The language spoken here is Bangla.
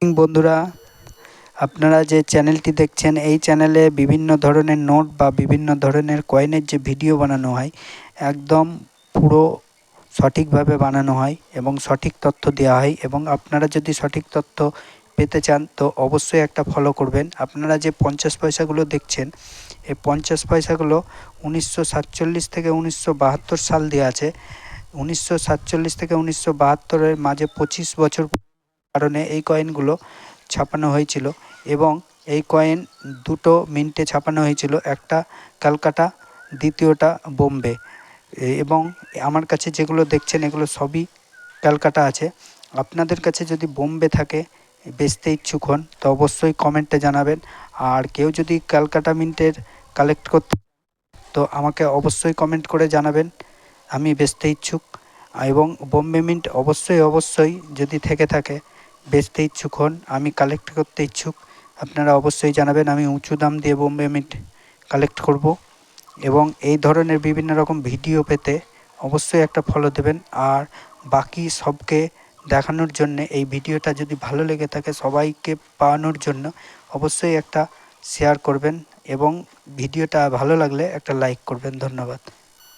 বন্ধুরা, আপনারা যে চ্যানেলটি দেখছেন এই চ্যানেলে বিভিন্ন ধরনের নোট বা বিভিন্ন ধরনের কয়েনের যে ভিডিও বানানো হয় একদম পুরো সঠিকভাবে বানানো হয় এবং সঠিক তথ্য দেওয়া হয়। এবং আপনারা যদি সঠিক তথ্য পেতে চান তো অবশ্যই একটা ফলো করবেন। আপনারা যে 50 পয়সাগুলো দেখছেন এই 50 পয়সাগুলো 1947 থেকে 1972 সাল দেওয়া আছে। 1947 থেকে 1972-এর মাঝে 25 বছর কারণে এই কয়েনগুলো ছাপানো হয়েছিল এবং এই কয়েন দুটো মিন্টে ছাপানো হয়েছিল, একটা ক্যালকাটা, দ্বিতীয়টা বোম্বে। এবং আমার কাছে যেগুলো দেখছেন এগুলো সবই ক্যালকাটা আছে। আপনাদের কাছে যদি বোম্বে থাকে, বেচতে ইচ্ছুক হন তো অবশ্যই কমেন্টে জানাবেন। আর কেউ যদি ক্যালকাটা মিন্টের কালেক্ট করতে তো আমাকে অবশ্যই কমেন্ট করে জানাবেন, আমি বেচতে ইচ্ছুক। এবং বোম্বে মিন্ট অবশ্যই যদি থেকে থাকে, বেচতে ইচ্ছুক হন, আমি কালেক্ট করতে ইচ্ছুক, আপনারা অবশ্যই জানাবেন। আমি উঁচু দাম দিয়ে বোম্বে মিন্ট কালেক্ট করব। এবং এই ধরনের বিভিন্ন রকম ভিডিও পেতে অবশ্যই একটা ফলো দেবেন। আর বাকি সবকে দেখানোর জন্যে এই ভিডিওটা যদি ভালো লেগে থাকে সবাইকে পাওয়ানোর জন্য অবশ্যই একটা শেয়ার করবেন এবং ভিডিওটা ভালো লাগলে একটা লাইক করবেন। ধন্যবাদ।